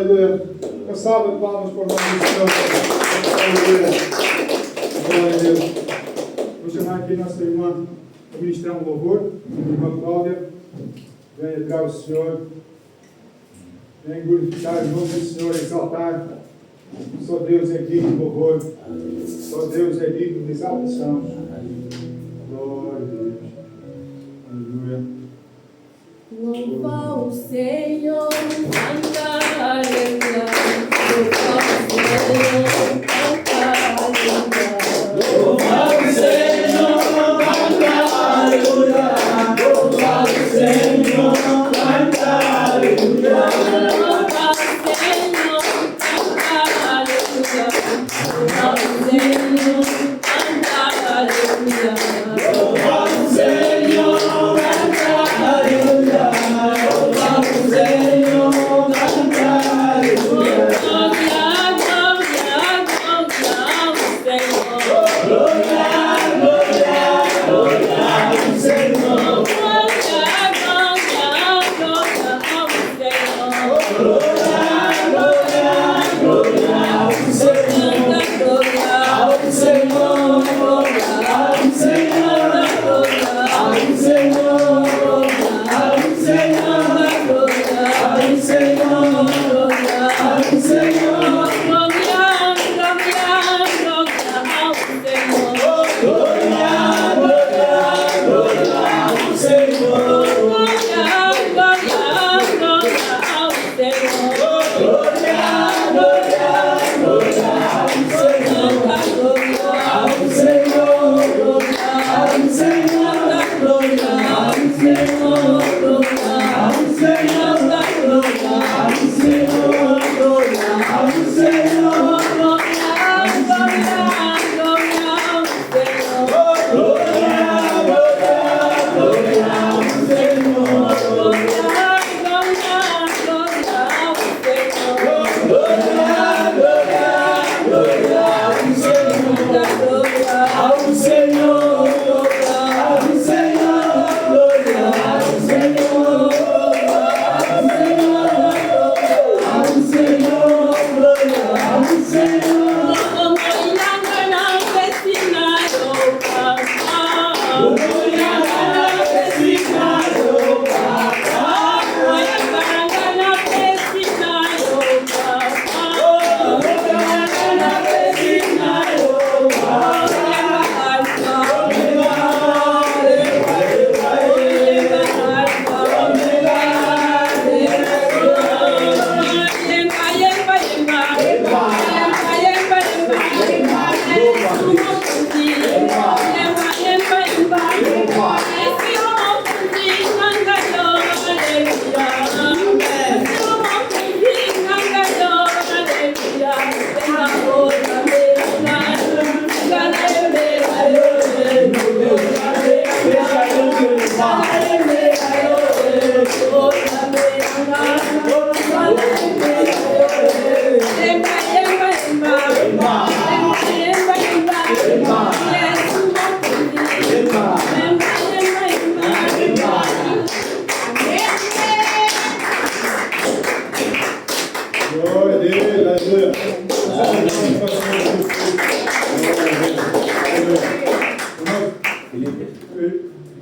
aleluia. Eu salve palmas por nós do Senhor. Aleluia. Glória a Deus. Vou chamar aqui nossa irmã para ministrar um louvor. Irmã Cláudia, venha entrar o Senhor. Venha glorificar o nome do Senhor, exaltar. Só Deus é digno de louvor. Só Deus é digno de exaltação. Glória a Deus. Aleluia. Louva o Senhor, canta, aleluia. Louva o Senhor, canta, aleluia. Louva o Senhor, canta, aleluia. Louva o Senhor, canta, aleluia. Louva o Senhor, canta, aleluia. Louva o Senhor, canta, aleluia. Louva o Senhor, canta, aleluia.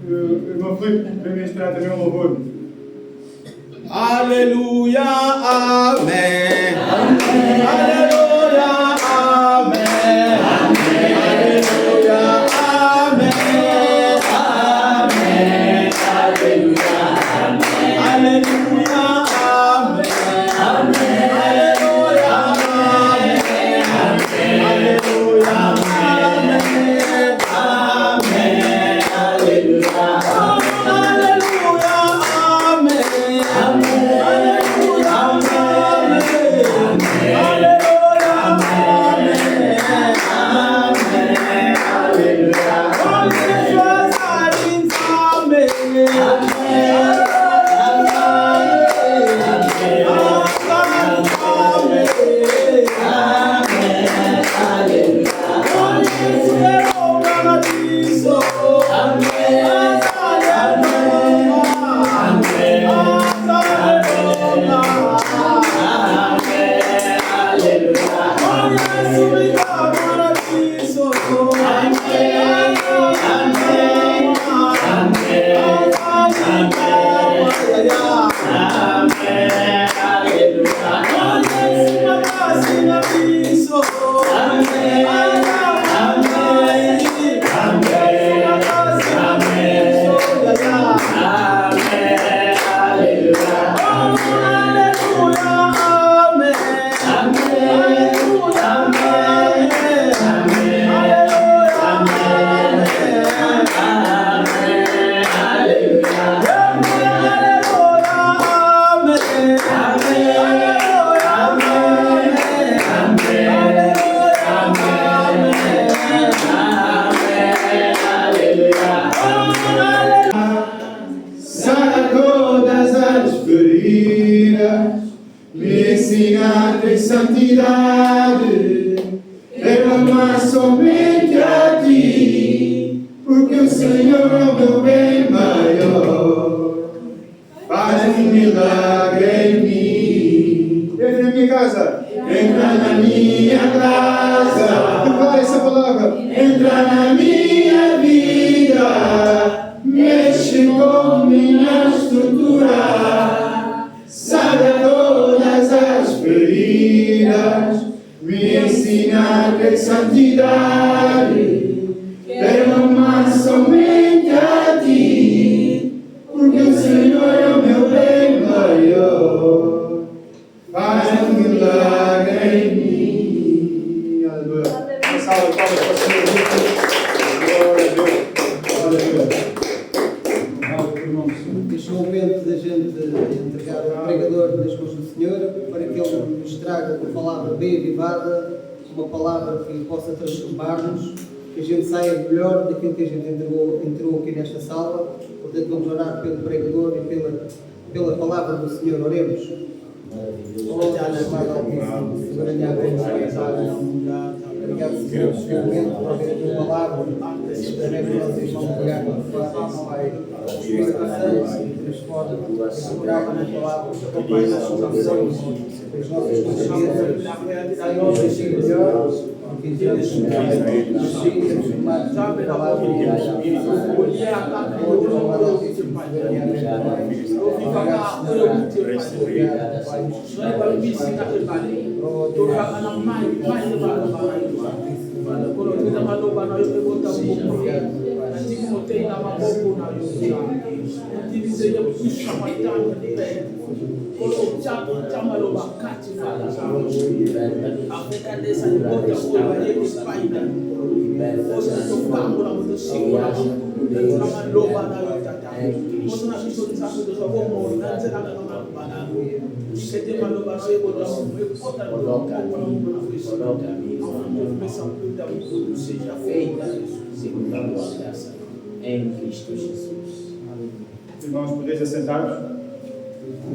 Irmão Felipe, vem ministrar também um louvor. Aleluia, amém. Amém. Aleluia, amém. Amém. Aleluia, amém. Amém. Aleluia, amém. Aleluia, amém. Amém. Aleluia, amém. Aleluia, amém. Amém. Aleluia. Aleluia, amém. santidade, derramar somente a ti, porque o Senhor é o meu bem maior. Faz um milagre em mim. Entra na minha casa. Entra na minha casa. Declara essa palavra. Entra na minha vida. Mexe com minha estrutura. Sara todas as feridas. Me ensina a ter santidade. Derramar somente a ti, porque o Senhor é o meu bem maior. Faz um milagre em mim. Aleluia. Uma salva de palmas para o Senhor. Glória a Deus. Aleluia. Aleluia, irmãos. Este momento da gente entregar ao pregador nas mãos do Senhor, para que Ele nos traga uma palavra bem avivada, uma palavra que possa transformar-nos, que a gente saia melhor daquilo que a gente entrou aqui nesta sala. Portanto, vamos orar pelo pregador e pela palavra do Senhor. Oremos. Obrigado, Senhor, por momento, por ouvir a tua palavra. Também que nós estamos a pegar com a tua Pai, o Espírito Santo, transforma, traga uma palavra, acompanha as nossas orações, as nossas consciências, a nossa melhores, porque Deus nos transformar na palavra de Deus. Seja feita segundo a tua graça em Cristo Jesus. Irmãos, podeis assentar-vos.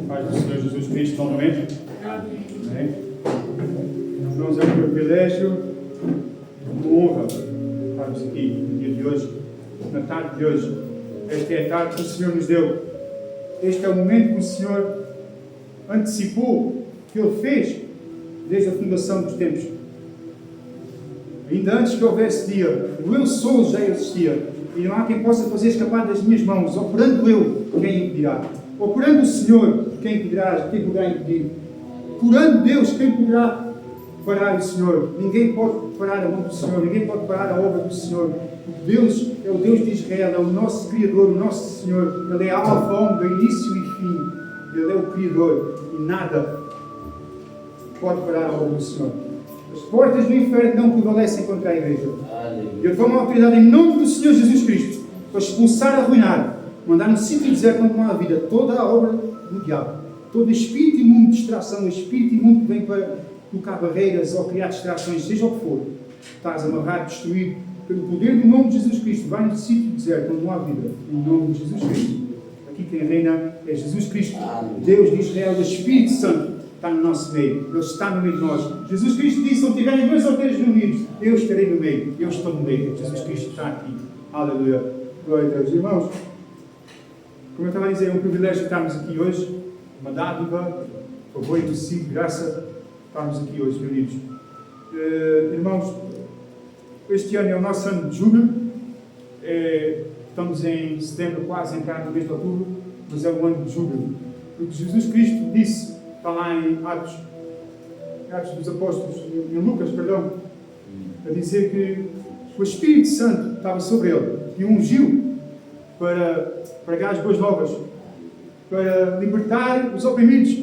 Paz do Senhor Jesus Cristo novamente. Amém. Irmãos, é um privilégio, uma honra estarmos aqui no dia de hoje, na tarde de hoje. Esta é a tarde que o Senhor nos deu. Este é o momento que o Senhor antecipou, que Ele fez desde a fundação dos tempos. Ainda antes que houvesse dia, o Eu Sou já existia. E não há quem possa fazer escapar das minhas mãos. Operando eu, quem impedirá? Operando o Senhor, quem poderá impedir? Curando Deus, quem poderá parar o Senhor? Ninguém pode parar a mão do Senhor, ninguém pode parar a obra do Senhor. Deus é o Deus de Israel, é o nosso Criador, o nosso Senhor. Ele é alfa, ômega, início e fim. Ele é o Criador e nada pode parar a obra do Senhor. As portas do inferno não prevalecem contra a igreja. Eu tomo a autoridade em nome do Senhor Jesus Cristo para expulsar, arruinar, mandar no sítio deserto onde não há vida toda a obra do diabo. Todo espírito imundo de distração, espírito imundo que vem para colocar barreiras ou criar distrações, seja o que for, estás amarrado, destruído pelo poder do nome de Jesus Cristo. Vai no sítio deserto onde não há vida, em nome de Jesus Cristo. Aqui quem reina é Jesus Cristo, Deus de Israel, o Espírito Santo. Está no nosso meio, Ele está no meio de nós. Jesus Cristo disse: onde tiverem dois ou três reunidos, eu estarei no meio, eu estou no meio. Jesus Cristo está aqui. Aleluia. Glória a Deus. Irmãos, como eu estava a dizer, é um privilégio estarmos aqui hoje, uma dádiva, favor e merecido, graça, estarmos aqui hoje reunidos. Irmãos, este ano é o nosso ano de júbilo. Estamos em setembro, quase a entrar no mês de outubro, mas é o ano de júbilo. Porque Jesus Cristo disse, está lá em Atos dos Apóstolos, em Lucas, perdão, a dizer que o Espírito Santo estava sobre ele e o ungiu para pregar as boas novas, para libertar os oprimidos,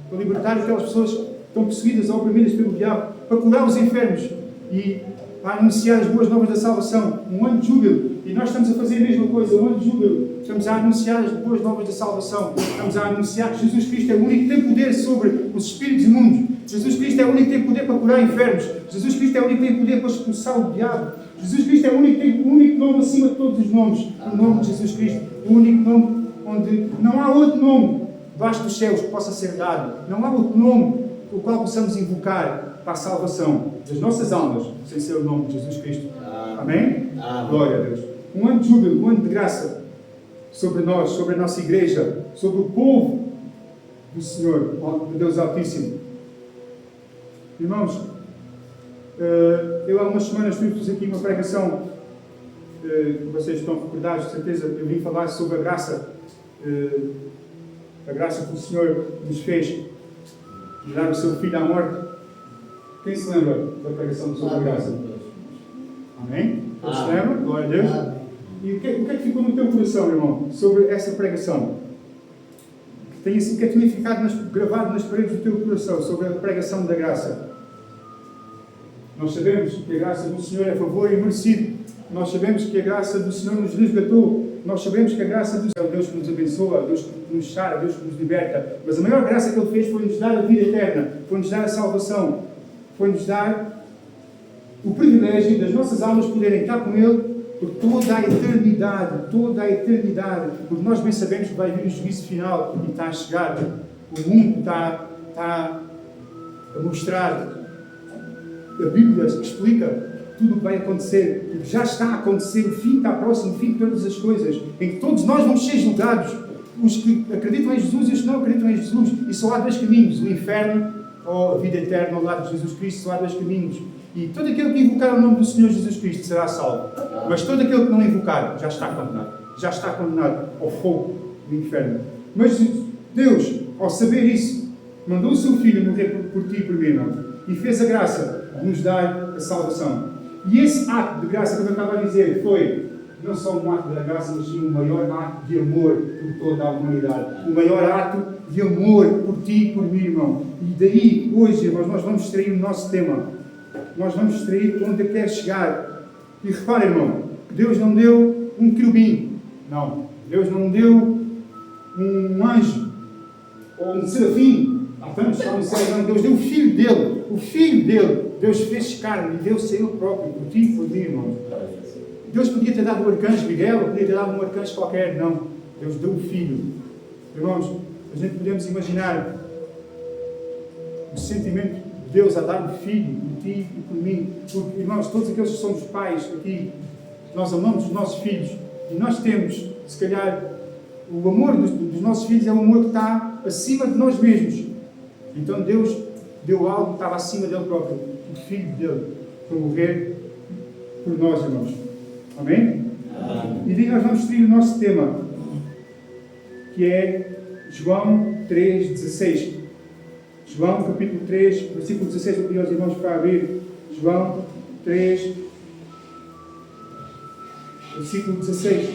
para libertar aquelas pessoas que estão possuídas ou oprimidas pelo diabo, para curar os enfermos e para anunciar as boas novas da salvação. Um ano de júbilo. E nós estamos a fazer a mesma coisa, um ano de júbilo. Estamos a anunciar as boas novas da salvação. Estamos a anunciar que Jesus Cristo é o único que tem poder sobre os espíritos imundos. Jesus Cristo é o único que tem poder para curar enfermos. Jesus Cristo é o único que tem poder para expulsar o diabo. Jesus Cristo é o único que tem o único nome acima de todos os nomes. O nome de Jesus Cristo. O único nome onde não há outro nome debaixo dos céus que possa ser dado. Não há outro nome o qual possamos invocar para a salvação das nossas almas, sem ser o nome de Jesus Cristo. Amém? Amém. Glória a Deus. Um ano de júbilo, um ano de graça sobre nós, sobre a nossa igreja, sobre o povo do Senhor, do Deus Altíssimo. Irmãos, eu há umas semanas fiz aqui uma pregação, vocês estão recordados, de certeza, eu vim falar sobre a graça que o Senhor nos fez de dar o seu Filho à morte. Quem se lembra da pregação sobre a graça? Amém? Todos se lembram? Glória a Deus. E o que é que ficou no teu coração, irmão, sobre essa pregação? O que é que tinha ficado gravado nas paredes do teu coração sobre a pregação da graça? Nós sabemos que a graça do Senhor é favor e merecido. Nós sabemos que a graça do Senhor nos resgatou. Nós sabemos que a graça do Senhor é Deus que nos abençoa, Deus que nos sara, Deus que nos liberta. Mas a maior graça que Ele fez foi nos dar a vida eterna, foi nos dar a salvação, foi nos dar o privilégio das nossas almas poderem estar com Ele por toda a eternidade, porque nós bem sabemos que vai vir o juízo final e está a chegar. O mundo está a mostrar, a Bíblia explica tudo o que vai acontecer, o que já está a acontecer, o fim está próximo, o fim de todas as coisas, em que todos nós vamos ser julgados, os que acreditam em Jesus e os que não acreditam em Jesus, e só há dois caminhos, o inferno ou a vida eterna ao lado de Jesus Cristo, só há dois caminhos. E todo aquele que invocar o nome do Senhor Jesus Cristo será salvo. Mas todo aquele que não invocar já está condenado. Já está condenado ao fogo do inferno. Mas Deus, ao saber isso, mandou o seu Filho morrer por ti e por mim, irmão. E fez a graça de nos dar a salvação. E esse ato de graça que eu estava a dizer foi não só um ato da graça, mas sim um maior ato de amor por toda a humanidade. O maior ato de amor por ti e por mim, irmão. E daí, hoje, irmãos, nós vamos extrair o nosso tema. Nós vamos extrair onde ele quer chegar. E repara, irmão, que Deus não deu um querubim. Não. Deus não deu um anjo. Ou um serafim. Vamos estar no céu. Não. Deus deu o Filho dele. O Filho dele. Deus fez carne e deu-se a Ele próprio. Por ti e por mim, irmão. Deus podia ter dado o arcanjo Miguel. Ou podia ter dado um arcanjo qualquer. Não. Deus deu o Filho. Irmãos, a gente podemos imaginar o sentimento de Deus a dar o Filho por ti e por mim. Porque, irmãos, todos aqueles que somos pais aqui, nós amamos os nossos filhos e nós temos, se calhar, o amor dos nossos filhos é um amor que está acima de nós mesmos. Então Deus deu algo que estava acima dele próprio, o Filho dele, para morrer por nós, irmãos. Amém? Amém. E daí nós vamos ter o nosso tema, que é João 3,16. João, capítulo 3, versículo 16, eu pedi aos irmãos para abrir. João 3, versículo 16.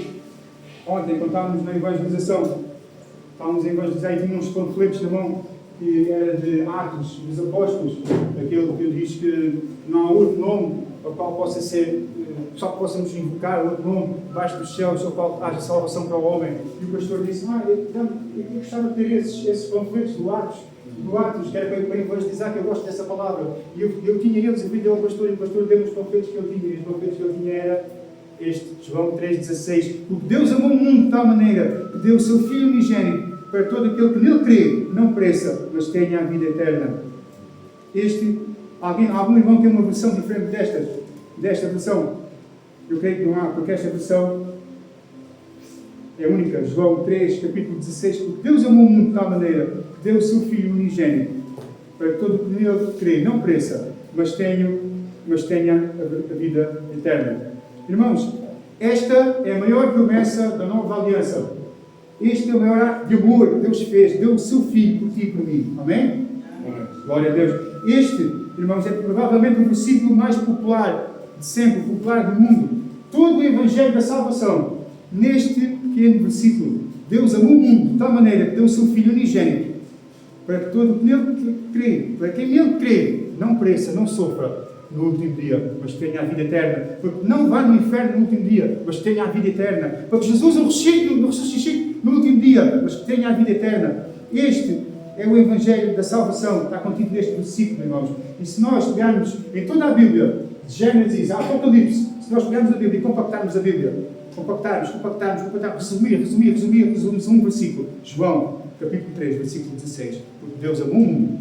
Ontem, quando estávamos na evangelização, estávamos a evangelizar e tínhamos panfletos na mão, que era de Atos dos Apóstolos, aquele que diz que não há outro nome ao qual possa ser, só que possamos invocar outro nome debaixo dos céus, ao qual haja salvação para o homem. E o pastor disse, eu gostava de ter esses panfletos do Atos, que era para evangelizar, que eu gosto dessa palavra. E eu tinha eles, eu pedi ao pastor, e o pastor deu-me os panfletos que eu tinha, e os panfletos que eu tinha era este, João 3,16. Porque Deus amou o mundo de tal maneira que deu o seu Filho unigênito para todo aquele que nele crê, não pereça, mas tenha a vida eterna. Algum irmão tem uma versão diferente desta versão? Eu creio que não há, porque esta versão é única. João 3, capítulo 16. Porque Deus amou o mundo de tal maneira que deu o seu Filho unigênito para que todo o que nele crê, não pereça, mas tenha a vida eterna. Irmãos, esta é a maior promessa da nova aliança. Este é o maior ato de amor que Deus fez. Deu o seu Filho por ti e por mim. Amém? Glória a Deus. Este, irmãos, é provavelmente o versículo mais popular de sempre, popular do mundo. Todo o Evangelho da Salvação, neste pequeno versículo. Deus amou o mundo de tal maneira que deu o seu Filho unigênito para que todo o que nele crê, para quem nele crê, não pereça, não sofra no último dia, mas tenha a vida eterna. Porque não vá no inferno no último dia, mas tenha a vida eterna. Para que Jesus ressuscite no último dia, mas que tenha a vida eterna. Este é o Evangelho da Salvação, que está contido neste versículo, irmãos. E se nós pegarmos em toda a Bíblia, de Gênesis a Apocalipse, se nós pegarmos a Bíblia e compactarmos a Bíblia, resumimos um versículo. João, capítulo 3, versículo 16. Porque Deus amou o mundo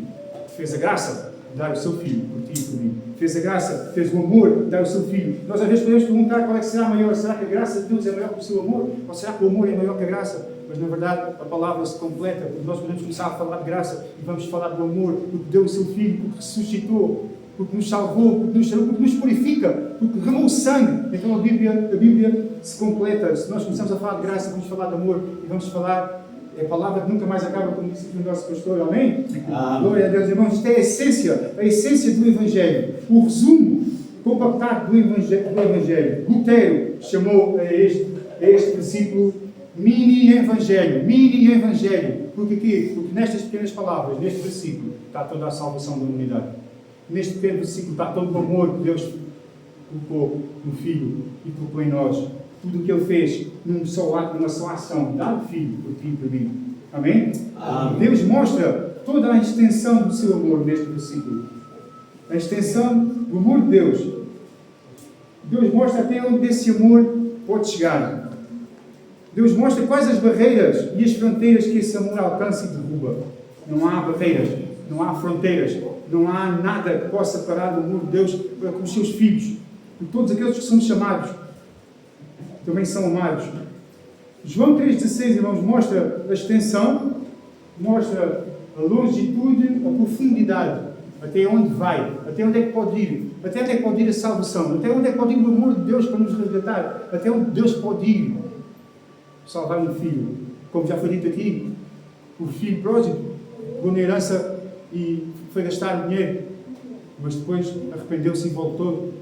fez a graça de dar o seu filho por ti e por mim. Fez a graça, fez o amor de dar o seu filho. Nós às vezes podemos perguntar qual é que será maior. Será que a graça de Deus é maior que o seu amor? Ou será que o amor é maior que a graça? Mas na verdade a palavra se completa, porque nós podemos começar a falar de graça e vamos falar do amor, porque deu o seu filho, porque ressuscitou, porque nos salvou, porque nos sarou, porque nos purifica, porque derramou o sangue. Então a Bíblia se completa. Se nós começamos a falar de graça, vamos falar de amor e vamos falar. É a palavra que nunca mais acaba, como disse o nosso pastor. Amém? Glória a Deus, irmãos. Isto é a essência do Evangelho. O resumo compactado do Evangelho. Lutero chamou a este versículo mini-evangelho. Mini-evangelho. Porque nestas pequenas palavras, neste versículo, está toda a salvação da humanidade. Neste pequeno versículo está todo o amor que Deus colocou no Filho e colocou em nós. Tudo o que Ele fez num só ato, numa só ação, dar o Filho por ti e por mim. Amém? Amém? Deus mostra toda a extensão do seu amor neste versículo. A extensão do amor de Deus. Deus mostra até onde esse amor pode chegar. Deus mostra quais as barreiras e as fronteiras que esse amor alcança e derruba. Não há barreiras, não há fronteiras, não há nada que possa parar o amor de Deus para com os seus filhos. Por todos aqueles que são chamados, também são amados. João 3,16, irmãos, mostra a extensão, mostra a longitude, a profundidade, até onde vai, até onde é que pode ir, até onde é que pode ir a salvação, até onde é que pode ir o amor de Deus para nos resgatar, até onde Deus pode ir salvar um filho. Como já foi dito aqui, o filho pródigo deu na herança e foi gastar dinheiro, mas depois arrependeu-se e voltou.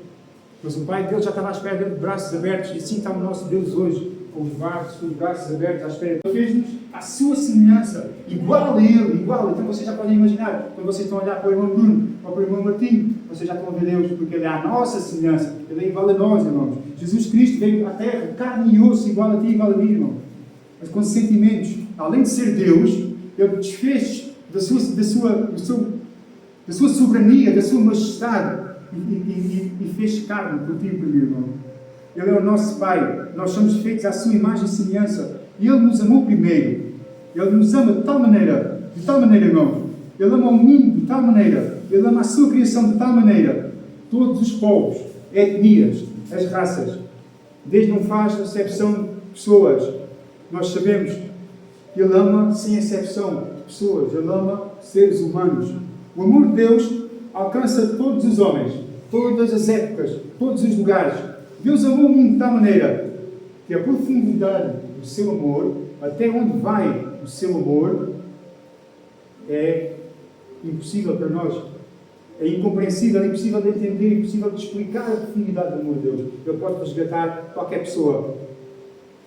Mas o Pai dele já estava à espera dele de braços abertos, e assim está o nosso Deus hoje, com os braços abertos à espera. Ele fez-nos à sua semelhança, igual a Ele, igual. Então vocês já podem imaginar, quando vocês estão a olhar para o irmão Bruno ou para o irmão Martinho, vocês já estão a ver Deus, porque Ele é a nossa semelhança, Ele é igual a nós, irmãos. Jesus Cristo veio à terra, carne e osso, igual a ti, igual a mim, irmão. Mas com sentimentos, além de ser Deus, Ele desfez da sua soberania, da sua majestade, e fez carne por ti e por mim, irmão. Ele é o nosso Pai, nós somos feitos à sua imagem e semelhança, e Ele nos amou primeiro. Ele nos ama de tal maneira, irmão. Ele ama o mundo de tal maneira, Ele ama a sua criação de tal maneira, todos os povos, etnias, as raças. Deus não faz acepção de pessoas. Nós sabemos que Ele ama sem exceção de pessoas, Ele ama seres humanos. O amor de Deus alcança todos os homens, todas as épocas, todos os lugares. Deus amou o mundo de tal maneira que a profundidade do seu amor, até onde vai o seu amor, é impossível para nós. É incompreensível, é impossível de entender, é impossível de explicar a profundidade do amor de Deus. Ele pode resgatar qualquer pessoa.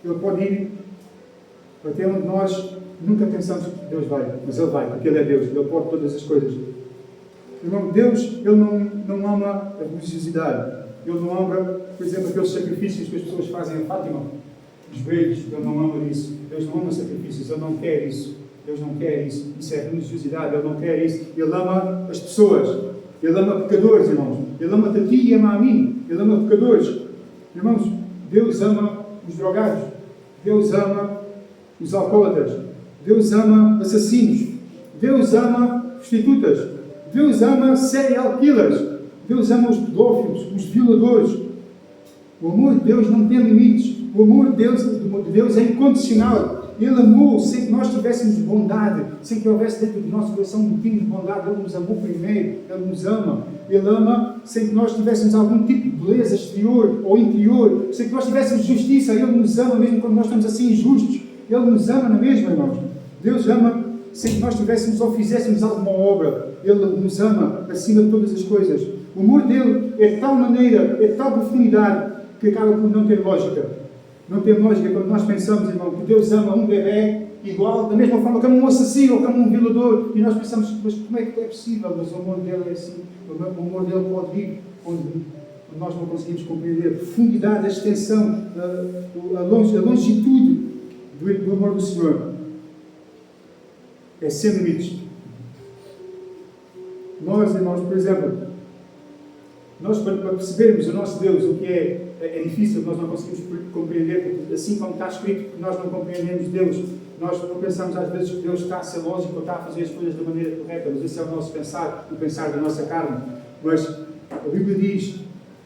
Ele pode ir até onde nós nunca pensamos que Deus vai, mas Ele vai, porque Ele é Deus, Ele pode todas as coisas. Irmão, Deus, Ele não ama a religiosidade. Ele não ama, por exemplo, aqueles sacrifícios que as pessoas fazem a Fátima, os joelhos. Ele não ama isso. Deus não ama sacrifícios. Ele não quer isso. Deus não quer isso. Isso é religiosidade. Ele não quer isso. Ele ama as pessoas. Ele ama pecadores, irmãos. Ele ama-te a ti e ama a mim. Ele ama pecadores. Irmãos, Deus ama os drogados. Deus ama os alcoólatras. Deus ama assassinos. Deus ama prostitutas. Deus ama serial killers. Deus ama os pedófilos, os violadores. O amor de Deus não tem limites. O amor de Deus é incondicional. Ele amou sem que nós tivéssemos bondade, sem que houvesse dentro do nosso coração um pingo de bondade. Ele nos amou primeiro. Ele nos ama. Ele ama sem que nós tivéssemos algum tipo de beleza exterior ou interior, sem que nós tivéssemos justiça. Ele nos ama mesmo quando nós estamos assim injustos. Ele nos ama na mesma, irmãos. Deus ama sem que nós tivéssemos ou fizéssemos alguma obra. Ele nos ama acima de todas as coisas. O amor dele é de tal maneira, é de tal profundidade, que acaba por não ter lógica. Não tem lógica quando nós pensamos, irmão, que Deus ama um bebê igual, da mesma forma que ama um assassino ou que ama um violador. E nós pensamos, mas como é que é possível? Mas o amor dele é assim. O amor dele pode ir onde nós não conseguimos compreender. A profundidade, a extensão, a longitude do amor do Senhor. É sem limites. Nós, irmãos, por exemplo, Nós, para percebermos o nosso Deus, o que é difícil, nós não conseguimos compreender, porque assim como está escrito que nós não compreendemos Deus, nós não pensamos às vezes que Deus está a ser lógico ou está a fazer as coisas da maneira correta, mas esse é o nosso pensar, o pensar da nossa carne. Mas a Bíblia diz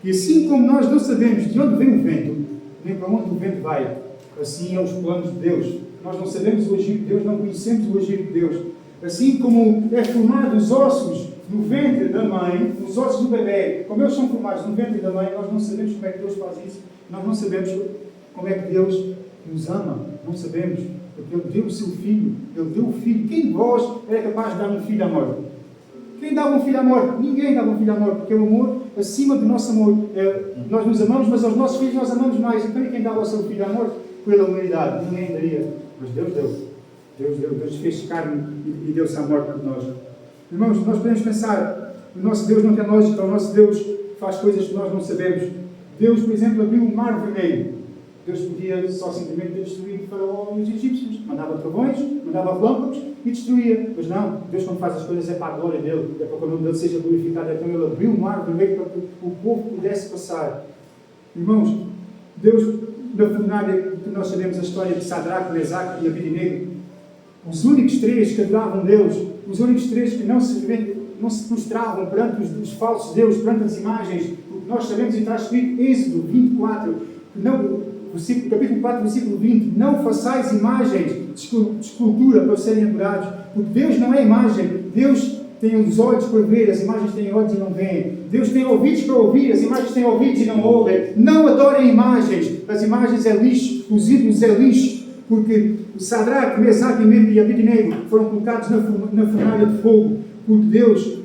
que assim como nós não sabemos de onde vem o vento, nem para onde o vento vai, assim é os planos de Deus. Nós não sabemos o agir de Deus, não conhecemos o agir de Deus. Assim como é formado os ossos no ventre da mãe, os ossos do bebê, como eles são formados no ventre da mãe, nós não sabemos como é que Deus faz isso, nós não sabemos como é que Deus nos ama, não sabemos, porque Ele deu o seu Filho, Ele deu o Filho. Quem de vós era capaz de dar um filho à morte? Quem dava um filho à morte? Ninguém dava um filho à morte, porque o amor, acima do nosso amor, nós nos amamos, mas aos nossos filhos nós amamos mais. Então quem dava o seu filho à morte? Pela humanidade, ninguém daria, mas Deus deu. Deus fez carne e deu-se à morte por nós. Irmãos, nós podemos pensar, o nosso Deus não tem lógica, o nosso Deus faz coisas que nós não sabemos. Deus, por exemplo, abriu o mar vermelho. Deus podia só simplesmente destruir o faraó e os egípcios. Mandava trovões, mandava relâmpagos e destruía. Mas não, Deus quando faz as coisas é para a glória dele, é para que o nome dele seja glorificado. Então ele abriu o mar vermelho para que o povo pudesse passar. Irmãos, Deus, na fornalha, que nós sabemos a história de Sadraque, Mesaque e Abednego, os únicos três que adoravam Deus, os únicos três que não se prostravam perante os falsos deuses, perante as imagens, porque nós sabemos, e está escrito Êxodo 24, capítulo 4, versículo 20, não façais imagens de escultura para serem adorados, porque Deus não é imagem, Deus tem os olhos para ver, as imagens têm olhos e não veem, Deus tem ouvidos para ouvir, as imagens têm ouvidos e não ouvem. Não adorem imagens, as imagens é lixo, os ídolos é lixo, porque o Sadraque, Mesaque e Abednego foram colocados na fornalha de fogo, porque Deus,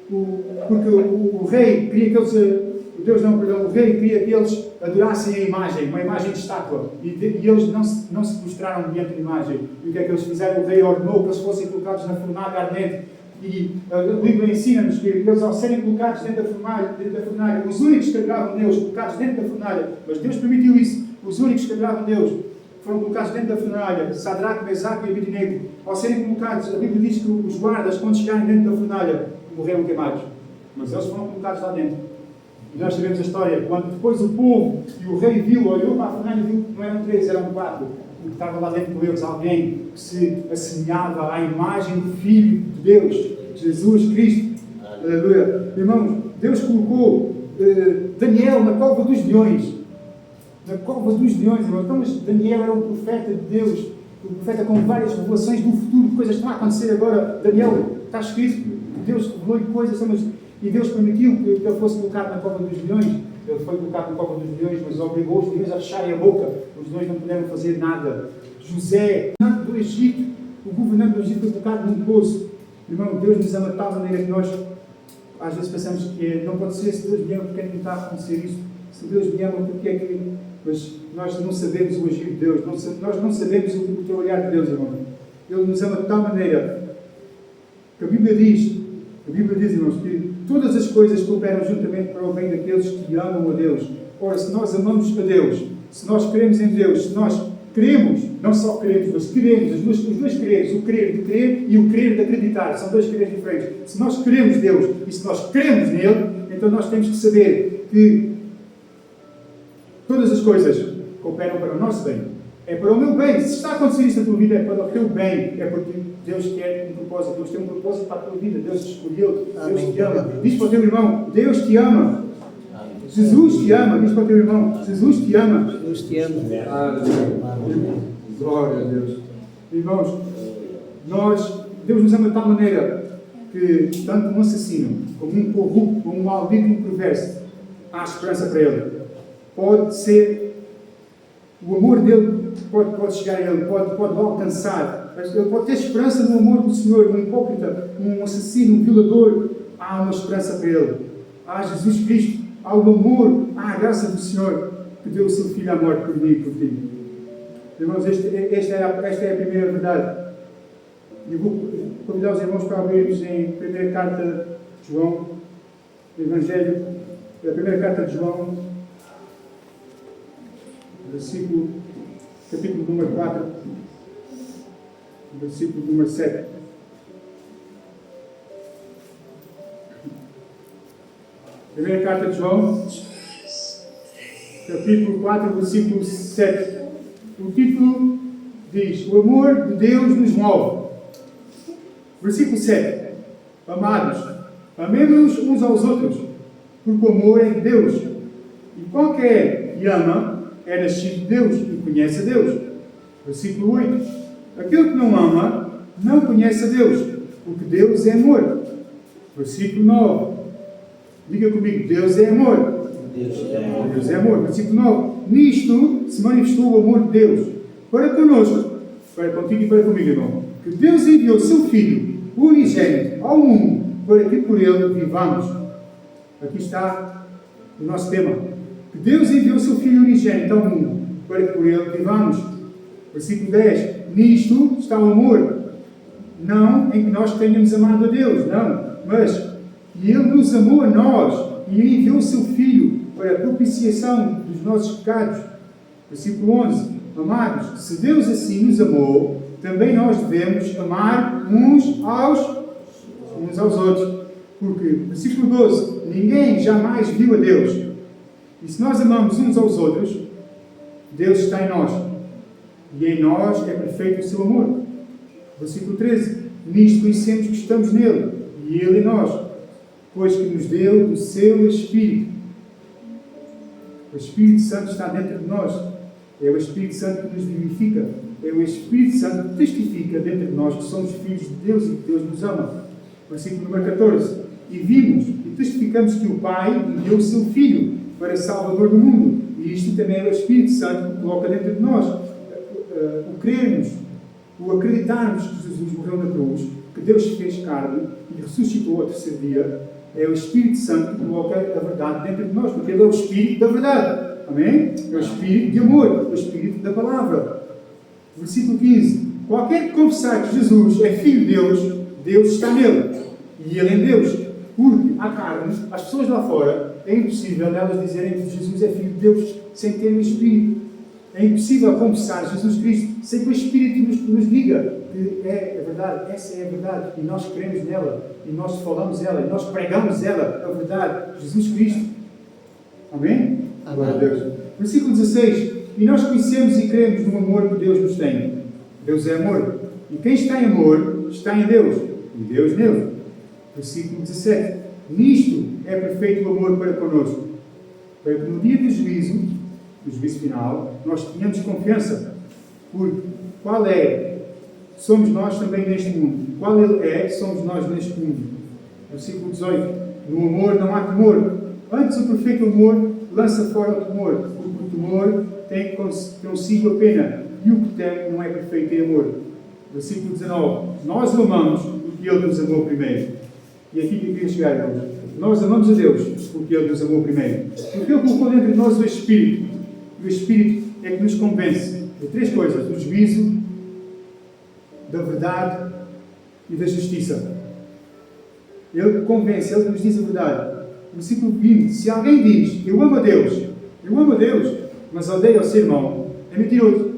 porque o rei queria que eles, o rei queria que eles adorassem a imagem, uma imagem de estátua, e eles não se prostraram diante da imagem. E o que é que eles fizeram? O rei ordenou que eles fossem colocados na fornalha ardente. E a Bíblia ensina-nos que eles, ao serem colocados dentro da fornalha, os únicos que adoravam Deus, colocados dentro da fornalha, mas Deus permitiu isso, os únicos que adoravam Deus, foram colocados dentro da fornalha, Sadraque, Mesaque e Abednego. Ao serem colocados, a Bíblia diz que os guardas, quando chegarem dentro da fornalha, morreram queimados. Mas eles foram colocados lá dentro. E nós sabemos a história, quando depois o povo e o rei olhou para a fornalha e viu que não eram 3, eram 4. E que estava lá dentro com eles alguém que se assemelhava à imagem do Filho de Deus, Jesus Cristo. Aleluia. Irmãos, Deus colocou Daniel na cova dos leões. Na cova dos leões, irmãos. Então, mas Daniel era um profeta de Deus, um profeta com várias revelações do futuro, de coisas que estão a acontecer agora. Daniel, está escrito que Deus revelou-lhe coisas, e Deus permitiu que ele fosse colocado na cova dos leões. Ele foi colocado na cova dos leões, mas obrigou os leões a fecharem a boca. Os leões não puderam fazer nada. José, do Egito, o governante do Egito foi colocado num poço. Irmão, Deus nos ama de tal maneira que nós às vezes pensamos que não pode ser. Se Deus me ama, porque é que não está a acontecer isso? Se Deus me ama, porque é que... Mas nós não sabemos o agir de Deus, nós não sabemos o trabalhar de Deus, irmão. Ele nos ama de tal maneira que a Bíblia diz, irmãos, que todas as coisas cooperam juntamente para o bem daqueles que amam a Deus. Ora, se nós amamos a Deus, se nós cremos em Deus, se nós queremos, não só queremos, mas queremos, os dois quereres, o querer de crer e o querer de acreditar, são dois quereres diferentes. Se nós queremos Deus e se nós cremos nele, então nós temos que saber que todas as coisas cooperam para o nosso bem. É para o meu bem. Se está a acontecer isto na tua vida, é para o teu bem. É porque Deus quer um propósito. Deus tem um propósito para a tua vida. Deus te escolheu. Deus te ama. Diz para o teu irmão, Deus te ama. Jesus te ama. Diz para o teu irmão, Jesus te ama. Deus te ama. Glória a Deus. Irmãos, Deus nos ama de tal maneira que tanto um assassino, como um corrupto, como um maldito, um perverso, há esperança para ele. Pode ser, o amor dele pode chegar a ele, pode alcançar. Ele pode ter esperança no amor do Senhor, um hipócrita, um assassino, um violador. Há uma esperança para ele. Há Jesus Cristo, há o amor, há a graça do Senhor que deu o seu Filho à morte por mim e por ti. Irmãos, esta é a primeira verdade. Eu vou convidar os irmãos para abrirmos em primeira carta de João, o Evangelho, a primeira carta de João, capítulo número 4, versículo número 7. Primeira carta de João, capítulo 4, versículo 7. O título diz: o amor de Deus nos move. Versículo 7. Amados, amemos-nos uns aos outros, porque o amor é de Deus. E qualquer que ama é nascido de Deus e conhece a Deus. Versículo 8. Aquele que não ama não conhece a Deus, porque Deus é amor. Versículo 9. Diga comigo: Deus é amor. Deus é amor. Versículo 9. Nisto se manifestou o amor de Deus para conosco, para contigo e para comigo, irmão. Que Deus enviou o seu Filho unigênito ao mundo para que por ele vivamos. Aqui está o nosso tema. Que Deus enviou o seu Filho unigênito ao mundo para que por ele vivamos. Versículo 10. Nisto está o amor. Não em que nós tenhamos amado a Deus, não, mas que Ele nos amou a nós e enviou o seu Filho para a propiciação dos nossos pecados. Versículo 11. Amados, se Deus assim nos amou, também nós devemos amar uns aos outros. Porque, versículo 12, ninguém jamais viu a Deus. E se nós amamos uns aos outros, Deus está em nós. E em nós é perfeito o seu amor. Versículo 13, nisto conhecemos que estamos nele, e ele em nós, pois que nos deu o seu Espírito. O Espírito Santo está dentro de nós. É o Espírito Santo que nos vivifica. É o Espírito Santo que testifica dentro de nós que somos filhos de Deus e que Deus nos ama. Versículo número 14. E vimos e testificamos que o Pai enviou o seu Filho para Salvador do mundo. E isto também é o Espírito Santo que coloca dentro de nós. O crermos, o acreditarmos que Jesus morreu na cruz, que Deus fez carne e ressuscitou ao terceiro dia, é o Espírito Santo que coloca a verdade dentro de nós, porque Ele é o Espírito da verdade. Amém? É o Espírito de amor, o Espírito da palavra. Versículo 15. Qualquer que confessar que Jesus é Filho de Deus, Deus está nele. E Ele em Deus. Porque à carne, as pessoas lá fora, é impossível elas dizerem que Jesus é Filho de Deus sem ter o Espírito. É impossível confessar Jesus Cristo sem que o Espírito nos diga que é a verdade, essa é a verdade, e nós cremos nela, e nós falamos ela, e nós pregamos ela, a verdade, Jesus Cristo. Amém? Glória a Deus. Versículo 16. E nós conhecemos e cremos no amor que Deus nos tem. Deus é amor. E quem está em amor, está em Deus, e Deus nele. Versículo 17. Nisto é perfeito o amor para connosco, para que no dia do juízo final, nós tenhamos confiança. Porque qual é? Somos nós também neste mundo. Qual Ele é? Somos nós neste mundo. Versículo 18. No amor não há temor. Antes o perfeito amor lança fora o temor. Porque o temor tem consigo a pena. E o que tem não é perfeito em amor. Versículo 19. Nós o amamos porque Ele nos amou primeiro. E aqui que eu queria chegar, irmãos. Nós amamos a Deus porque Ele nos amou primeiro. Porque Ele colocou dentro de nós o Espírito. E o Espírito é que nos convence de três coisas: do juízo, da verdade e da justiça. Ele convence, Ele nos diz a verdade. Versículo 20. Se alguém diz, eu amo a Deus, mas odeia o seu irmão, é mentiroso.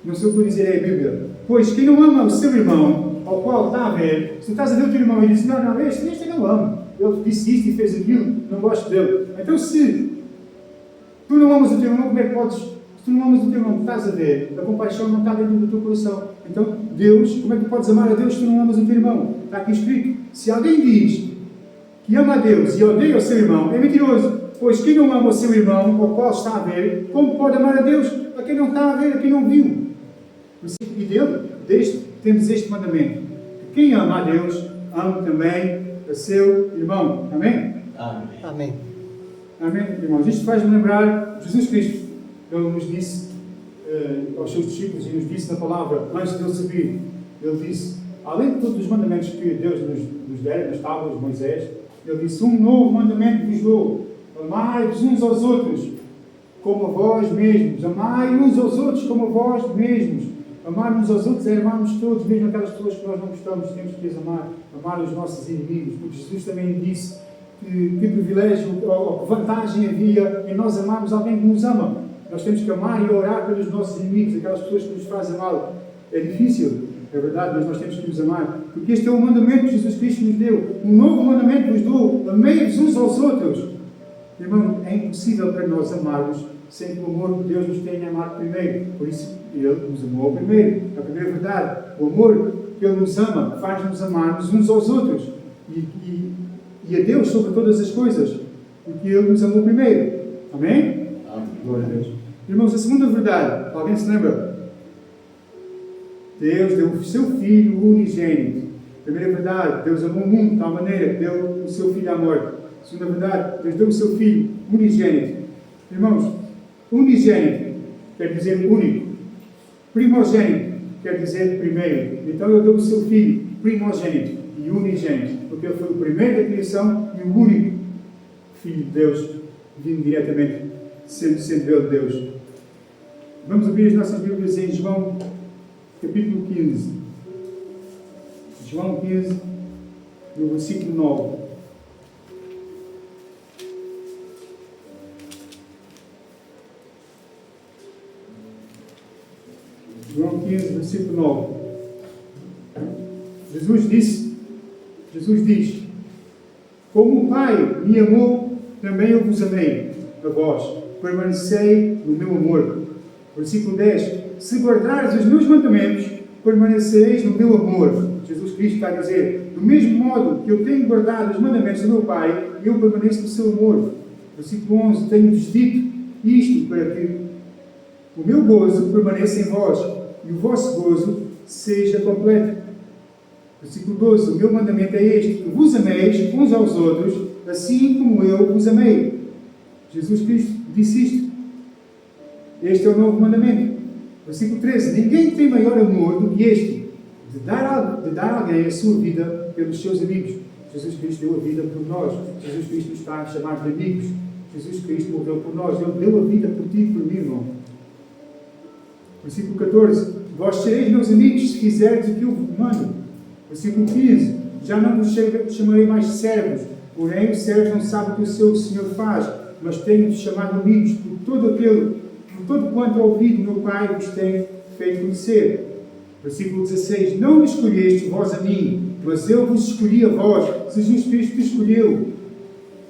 Não sei o que eu dizer, é a Bíblia. Pois quem não ama o seu irmão, ao qual está a ver, se tu estás a ver o teu irmão e dizes, não, este eu não amo, ele disse isto e fez aquilo, não gosto dele. Então se tu não amas o teu irmão, como é que podes? Se tu não amas o teu irmão, estás a ver, a compaixão não está dentro do teu coração. Então, Deus, como é que tu podes amar a Deus se tu não amas o teu irmão? Está aqui escrito. Se alguém diz que ama a Deus e odeia o seu irmão, é mentiroso. Pois quem não ama o seu irmão, ao qual está a ver, como pode amar a Deus a quem não está a ver, a quem não viu? E dele, temos este mandamento. Que quem ama a Deus, ame também a seu irmão. Amém? Amém. Amém. Amém, irmãos? Isto faz-me lembrar Jesus Cristo. Ele nos disse aos seus discípulos e nos disse na palavra, antes de ele subir, ele disse, além de todos os mandamentos que Deus nos dera, nas tábuas de Moisés, ele disse, um novo mandamento vos dou, amai-vos uns aos outros, como a vós mesmos. Amai uns aos outros como a vós mesmos. Amar uns aos outros é amarmos todos, mesmo aquelas pessoas que nós não gostamos, temos que as amar. Amar os nossos inimigos, porque Jesus também disse que privilégio ou que vantagem havia em nós amarmos alguém que nos ama. Nós temos que amar e orar pelos nossos inimigos, aquelas pessoas que nos fazem mal. É difícil, é verdade, mas nós temos que nos amar, porque este é o mandamento que Jesus Cristo nos deu. Um novo mandamento vos dou: amei-vos uns aos outros. Irmão, é impossível para nós amarmos sem que o amor de Deus nos tenha amado primeiro. Por isso, Ele nos amou primeiro. A primeira verdade, o amor que Ele nos ama faz-nos amarmos uns aos outros. E a Deus sobre todas as coisas, porque Ele nos amou primeiro. Amém? Amém. Glória a Deus. Irmãos, a segunda verdade, alguém se lembra? Deus deu o seu Filho unigênito. Primeira verdade, Deus amou o mundo de tal maneira que deu o seu Filho à morte. Segunda verdade, Deus deu o seu Filho unigênito. Irmãos, unigênito quer dizer único. Primogênito quer dizer primeiro. Então Ele deu o seu Filho primogênito e unigênito, porque Ele foi o primeiro da criação e o único Filho de Deus, vindo diretamente, sendo Ele Deus. Vamos abrir as nossas Bíblias em João, capítulo 15. João 15, no versículo 9. João 15, versículo 9. Jesus diz: como o Pai me amou, também eu vos amei, a vós. Permanecei no meu amor. Versículo 10. Se guardares os meus mandamentos, permanecereis no meu amor. Jesus Cristo está a dizer: do mesmo modo que eu tenho guardado os mandamentos do meu Pai, eu permaneço no seu amor. Versículo 11. Tenho-vos dito isto para que o meu gozo permaneça em vós e o vosso gozo seja completo. Versículo 12. O meu mandamento é este: que vos ameis uns aos outros, assim como eu vos amei. Jesus Cristo disse isto. Este é o novo mandamento. Versículo 13. Ninguém tem maior amor do que este, de dar alguém a sua vida pelos seus amigos. Jesus Cristo deu a vida por nós. Jesus Cristo nos está a chamar de amigos. Jesus Cristo morreu por nós. Ele deu a vida por ti e por mim, irmão. Versículo 14. Vós sereis meus amigos se fizerdes o que eu vos mando. Versículo 15. Já não vos chamarei mais servos, porém o servo não sabe o que o seu Senhor faz, mas tenho-vos chamado amigos por todo quanto ouvi do meu Pai vos tenho feito conhecer. Versículo 16. Não me escolheste vós a mim, mas eu vos escolhi a vós. Jesus Cristo te escolheu.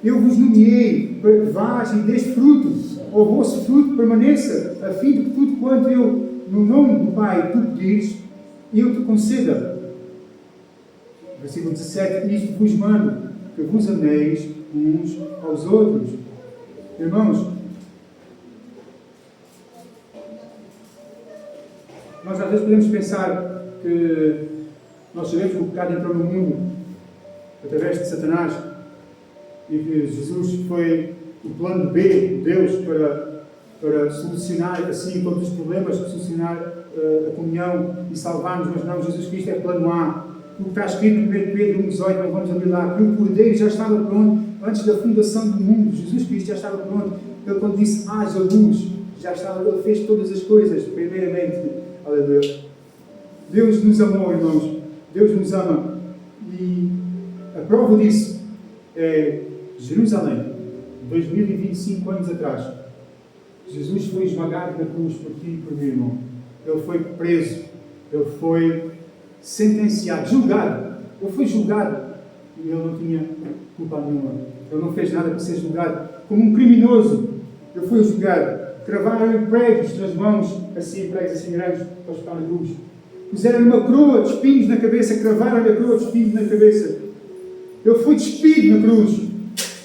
Eu vos nomeei para que vás e dês fruto, ou o vosso fruto permaneça, a fim de que tudo quanto eu, no nome do Pai, tu pedires, eu te conceda. Versículo 17. Isto vos mando, que vos ameis uns aos outros. Irmãos, nós às vezes podemos pensar que nós sabemos que o pecado entrou no mundo através de Satanás e que Jesus foi o plano B de Deus para solucionar assim todos os problemas, solucionar a comunhão e salvar-nos, mas não, Jesus Cristo é plano A. O que está escrito no 1 Pedro 1,18, não vamos abrir lá, que o Cordeiro já estava pronto antes da fundação do mundo. Jesus Cristo já estava pronto. Ele, quando disse haja luz, já estava, ele fez todas as coisas, primeiramente. Aleluia. Deus nos amou, irmãos. Deus nos ama. E a prova disso é Jerusalém, 2025 anos atrás. Jesus foi esmagado na cruz por ti e por mim, irmão. Ele foi preso. Ele foi sentenciado, julgado. Ele foi julgado. E ele não tinha culpa nenhuma. Ele não fez nada para ser julgado. Como um criminoso, ele foi julgado. Cravaram-lhe pregos nas mãos, assim, pregos assim grandes, para estar na cruz. Puseram-lhe uma coroa de espinhos na cabeça, cravaram-lhe a coroa de espinhos na cabeça. Ele foi despido na cruz.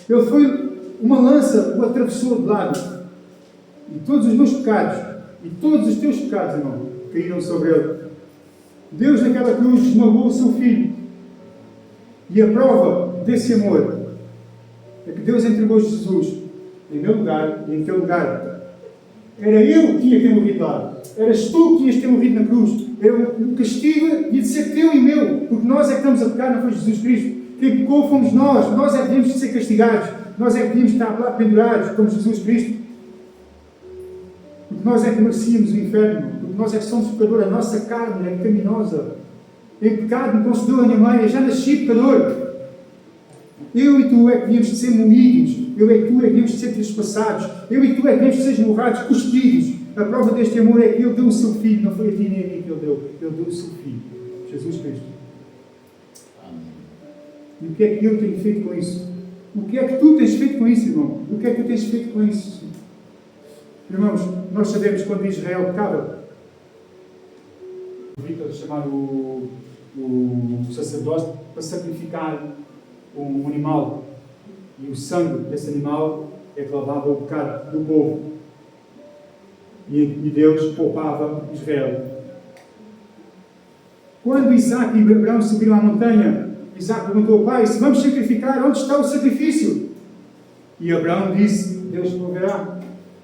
Ele foi, uma lança o atravessou de lado. E todos os meus pecados, e todos os teus pecados, irmão, caíram sobre ele. Deus naquela cruz esmagou o seu Filho. E a prova desse amor é que Deus entregou Jesus em meu lugar e em teu lugar. Era eu que ia ter morrido lá. Eras tu que ias ter morrido na cruz. O castigo ia de ser teu e meu, porque nós é que estamos a pecar, não foi Jesus Cristo. Quem pecou fomos nós. Nós é que devíamos ser castigados. Nós é que devíamos estar lá pendurados, como Jesus Cristo. Porque nós é que merecíamos o inferno. Porque nós é que somos pecadores. A nossa carne é pecaminosa. Em pecado me concedeu a minha mãe. Eu já nasci pecador. Eu e tu é que devíamos ser moídos. Eu e tu é que devíamos ser trespassados. Eu e tu é que devíamos ser esmurrados, cuspidos. A prova deste amor é que Ele deu o seu Filho. Não foi a ti nem a mim que Ele deu. Ele deu o seu Filho. Jesus Cristo. Amém. E o que é que eu tenho feito com isso? O que é que tu tens feito com isso, irmão? O que é que tu tens feito com isso? Irmãos, nós sabemos quando Israel pecava. Vitor chamar o sacerdote para sacrificar um animal. E o sangue desse animal é que lavava o pecado do povo. E Deus poupava Israel. Quando Isaac e Abraão subiram à montanha, Isaac perguntou ao pai: se vamos sacrificar, onde está o sacrifício? E Abraão disse: Deus proverá.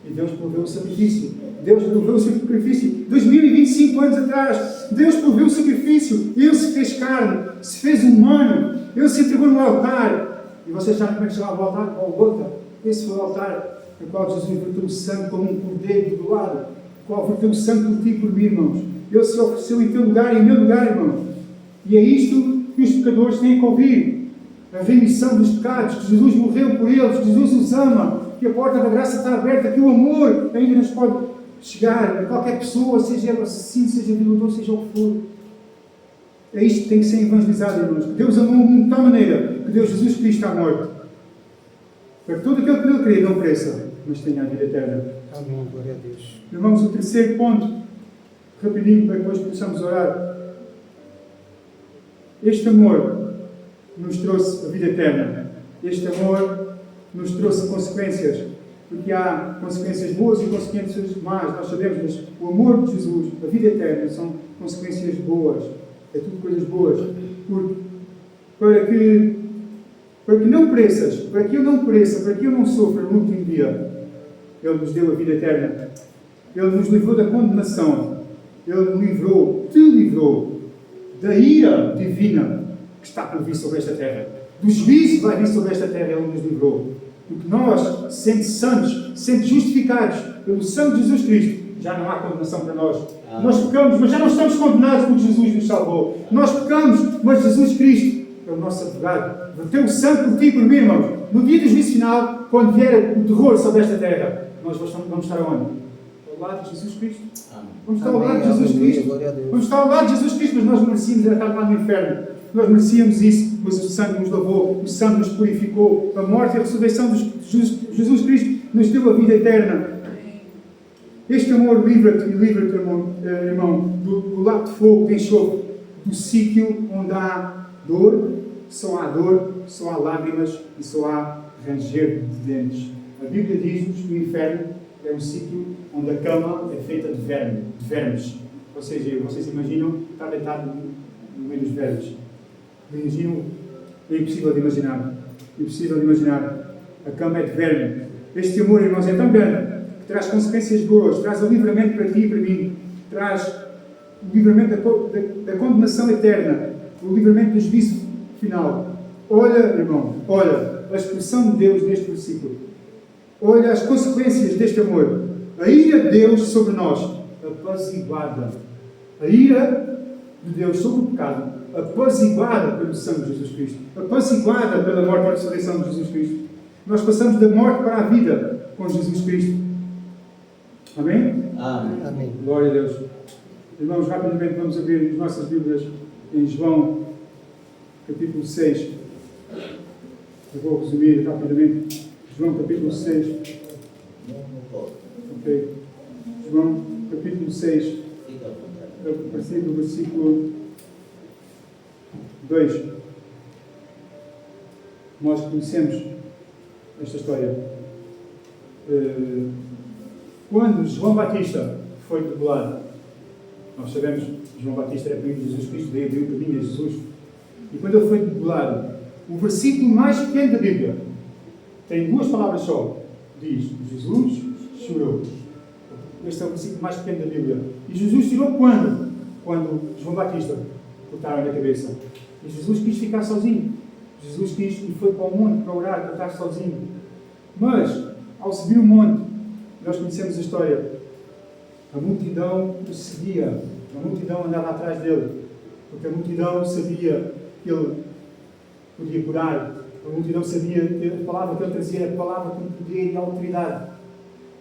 E Deus proveu o sacrifício. Deus proveu o sacrifício. 2025 anos atrás, Deus proveu o sacrifício. Ele se fez carne, se fez humano. Ele se entregou no altar. E vocês sabem como é que se chama o altar? Golgota. Esse foi o altar no qual Jesus verteu o sangue como um cordeiro do lado, no qual verteu o sangue por ti e por mim, irmãos. Ele se ofereceu em teu lugar e em meu lugar, irmãos. E é isto que os pecadores têm que ouvir. A remissão dos pecados, que Jesus morreu por eles, que Jesus os ama, que a porta da graça está aberta, que o amor ainda nos pode chegar a qualquer pessoa, seja ele assassino, seja violador, seja o que for. É isto que tem que ser evangelizado, irmãos. Deus amou o mundo de tal maneira que deu Jesus Cristo à morte, para que todo aquele que nele crê não pereça, mas tenha a vida eterna. Amém, glória a Deus. Irmãos, o terceiro ponto, rapidinho, para que depois possamos orar. Este amor nos trouxe a vida eterna. Este amor nos trouxe consequências, porque há consequências boas e consequências más, nós sabemos, mas o amor de Jesus, a vida eterna, são consequências boas, é tudo coisas boas, para que não pereças, para que eu não pereça, para que eu não sofra no último dia. Ele nos deu a vida eterna, Ele nos livrou da condenação, Ele te livrou da ira divina que está por vir sobre esta terra, do juízo que vai vir sobre esta terra. Ele nos livrou. Porque nós, sendo santos, sendo justificados pelo sangue de Jesus Cristo, já não há condenação para nós. Nós pecamos, mas já não estamos condenados porque Jesus nos salvou. Nós pecamos, mas Jesus Cristo é o nosso advogado. Verteu o sangue por ti e por mim, irmãos. No dia do juízo final, quando vier o terror sobre esta terra, nós vamos estar onde? Ao lado de Jesus Cristo. Vamos estar ao lado de Jesus Cristo. Vamos estar ao lado de Jesus Cristo, mas nós merecíamos estar lá no inferno. Nós merecíamos isso, mas o sangue nos lavou, o sangue nos purificou. A morte e a ressurreição de Jesus Cristo nos deu a vida eterna. Este amor livra-te e livra-te, irmão, do lago de fogo de enxofre, do sítio onde há dor, só há lágrimas e só há ranger de dentes. A Bíblia diz-nos que o inferno é um sítio onde a cama é feita de vermes. Ou seja, vocês imaginam estar deitado no meio dos vermes. Imaginam? É impossível de imaginar. Impossível de imaginar. A cama é de verme. Este amor, irmãos, é tão grande que traz consequências boas, traz o livramento para ti e para mim, traz o livramento da condenação eterna, o livramento do juízo final. Olha, irmão, olha a expressão de Deus neste versículo. Olha as consequências deste amor. A ira de Deus sobre nós, apaziguada. A ira de Deus sobre o pecado, apaziguada pelo sangue de Jesus Cristo, apaziguada pela morte e ressurreição de Jesus Cristo. Nós passamos da morte para a vida com Jesus Cristo. Amém? Amém. Glória a Deus. Irmãos, rapidamente vamos abrir as nossas Bíblias em João, capítulo 6. Eu vou resumir rapidamente. João, capítulo 6. Ok. João, capítulo 6. A partir do versículo 2. Nós conhecemos esta história. Quando João Batista foi degolado, nós sabemos que João Batista era primo de Jesus Cristo, veio abrir o caminho a Jesus. E quando ele foi degolado, o versículo mais pequeno da Bíblia tem duas palavras só. Diz: Jesus chorou. Este é o versículo mais pequeno da Bíblia. E Jesus chorou quando? Quando João Batista cortaram na cabeça. E Jesus quis ficar sozinho. Jesus quis e foi para o monte para orar, para estar sozinho. Mas, ao subir o monte, nós conhecemos a história. A multidão o seguia. A multidão andava atrás dele. Porque a multidão sabia que ele podia curar. A multidão sabia que a palavra que ele trazia era a palavra com poder e autoridade.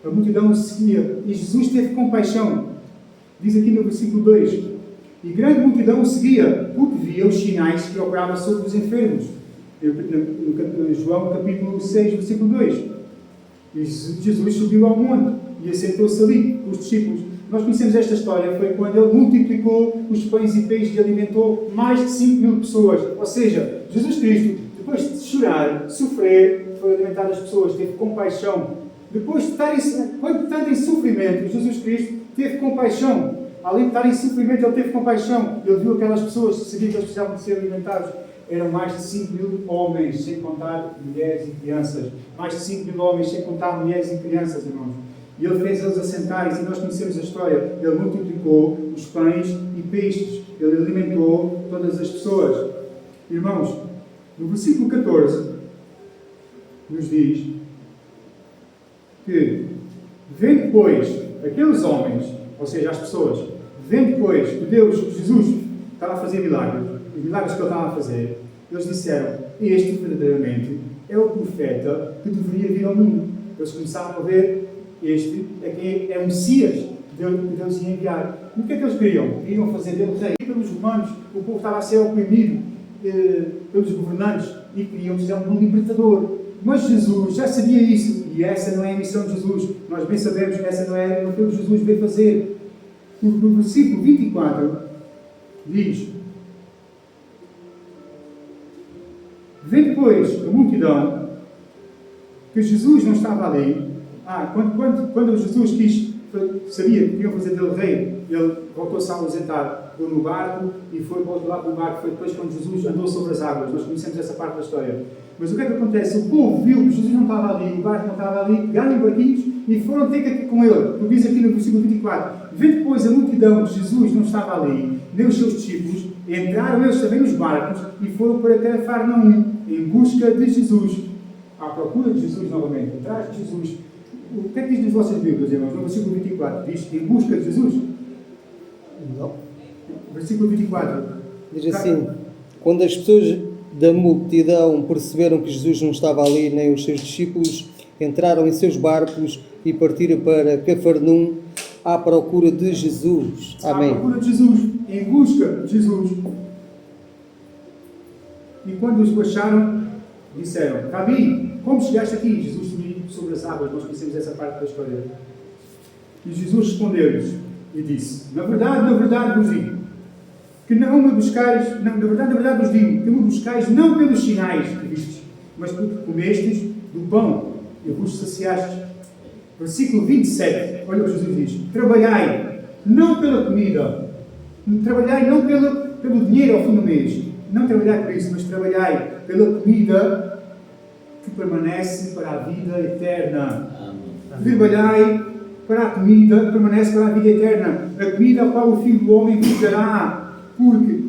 A multidão o seguia. E Jesus teve compaixão. Diz aqui no versículo 2. E grande multidão o seguia, porque via os sinais que operavam sobre os enfermos. No João capítulo 6, versículo 2. E Jesus subiu ao monte e assentou-se ali com os discípulos. Nós conhecemos esta história, foi quando ele multiplicou os pães e peixes e alimentou mais de 5.000 pessoas. Ou seja, Jesus Cristo, depois de chorar, sofrer, foi alimentar as pessoas, teve compaixão. Depois de estar em sofrimento, Jesus Cristo teve compaixão. Além de estar em sofrimento, ele teve compaixão. Ele viu aquelas pessoas que sabiam que eles precisavam de ser alimentados. Eram mais de 5.000 homens, sem contar mulheres e crianças. Mais de 5.000 homens, sem contar mulheres e crianças, irmãos. E ele fez eles assentarem, e nós conhecemos a história. Ele multiplicou os pães e peixes. Ele alimentou todas as pessoas. Irmãos, no versículo 14, nos diz que, vendo pois aqueles homens, ou seja, as pessoas, vendo pois que Jesus estava a fazer milagres, os milagres que ele estava a fazer, eles disseram, este verdadeiramente é o profeta que deveria vir ao mundo. Eles começaram a ver, este é quem é o Messias que Deus ia enviar. E o que é que eles queriam? Queriam fazer dele rei. Pelos romanos, o povo estava a ser oprimido pelos governantes e queriam fazer um libertador. Mas Jesus já sabia isso, e essa não é a missão de Jesus. Nós bem sabemos que essa não é o que Jesus veio fazer. No versículo 24 diz: vê depois a multidão que Jesus não estava ali. Quando Jesus sabia que iam fazer dele rei, ele voltou-se a ausentar no barco e foi para o outro lado do barco. Foi depois quando Jesus andou sobre as águas. Nós conhecemos essa parte da história. Mas o que é que acontece? O povo viu que Jesus não estava ali, o barco não estava ali, pegaram em barquinhos e foram ter com ele. Como diz aqui no versículo 24: vê depois a multidão que Jesus não estava ali, nem os seus discípulos, entraram eles também nos barcos e foram para Cafarnaum, em busca de Jesus. À procura de Jesus novamente, atrás de Jesus. O que é que diz nas vossas Bíblias, irmãos? No versículo 24, diz em busca de Jesus? Não. Versículo 24. Diz assim: quando as pessoas da multidão perceberam que Jesus não estava ali, nem os seus discípulos, entraram em seus barcos e partiram para Cafarnaum à procura de Jesus. Amém. À procura de Jesus, em busca de Jesus. E quando os acharam, disseram: Rabi, como chegaste aqui? Jesus subiu sobre as águas. Nós conhecemos essa parte da história. E Jesus respondeu-lhes e disse: na verdade vos digo que não me buscais, na verdade vos digo que me buscais não pelos sinais que vistes, mas porque comestes do pão e vos saciastes. Versículo 27, olha o que Jesus diz: trabalhai não pela comida, trabalhai não pelo dinheiro ao fim do mês, não trabalhai por isso, mas trabalhai pela comida que permanece para a vida eterna. Trabalhai para a comida que permanece para a vida eterna, a comida a qual o Filho do Homem vos dará, porque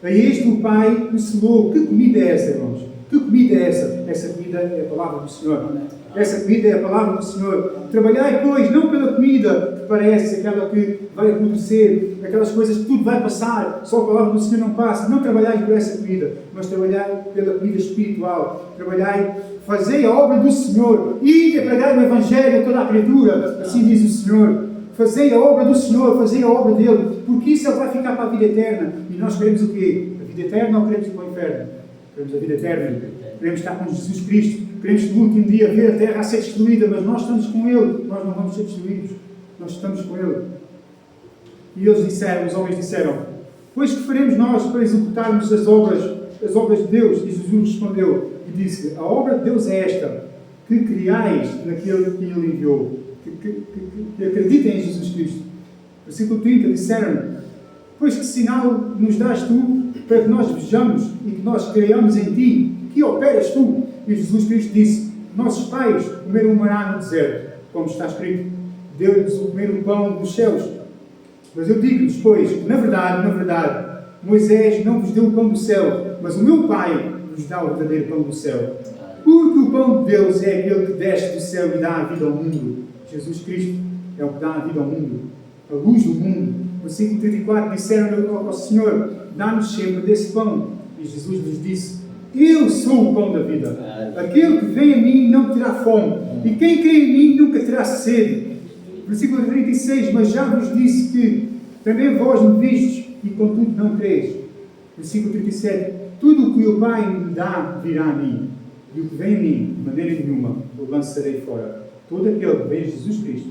a este o Pai o selou. Que comida é essa, irmãos? Que comida é essa? Essa comida é a palavra do Senhor. Essa comida é a palavra do Senhor. Trabalhai, pois, não pela comida que parece, aquela que vai apodrecer, aquelas coisas que tudo vai passar, só a palavra do Senhor não passa. Não trabalhai por essa comida, mas trabalhai pela comida espiritual. Trabalhai, fazei a obra do Senhor e pregai o Evangelho a toda a criatura. Assim diz o Senhor. Fazei a obra do Senhor, fazei a obra dele, porque isso ele vai ficar para a vida eterna. E nós queremos o quê? A vida eterna ou queremos ir para o inferno? Queremos a vida eterna. Queremos estar com Jesus Cristo. Queremos que no último dia ver a terra a ser destruída, mas nós estamos com Ele. Nós não vamos ser destruídos. Nós estamos com Ele. E eles disseram, os homens disseram: pois que faremos nós para executarmos as obras de Deus? E Jesus respondeu e disse: a obra de Deus é esta, que criais naquele que Ele enviou. Que acreditem em Jesus Cristo. Versículo 30, disseram: pois que sinal nos dás tu para que nós vejamos e que nós creiamos em ti? Que operas tu? E Jesus Cristo disse: nossos pais comeram o maná no deserto, como está escrito, deu-lhes o comer o pão dos céus. Mas eu digo-lhes, pois, que na verdade, Moisés não vos deu o pão do céu, mas o meu Pai vos dá o verdadeiro pão do céu. Porque o pão de Deus é aquele que desce do céu e dá a vida ao mundo. Jesus Cristo é o que dá a vida ao mundo, a luz do mundo. Versículo 34, disseram ao Senhor: dá-nos sempre desse pão. E Jesus lhes disse: eu sou o pão da vida. Aquele que vem a mim não terá fome, e quem crê em mim nunca terá sede. Versículo 36, mas já vos disse que também vós me vistes, e contudo não crês. Versículo 37. Tudo o que o Pai me dá virá a mim, e o que vem a mim, de maneira nenhuma, o lançarei fora. Todo aquele que vem a Jesus Cristo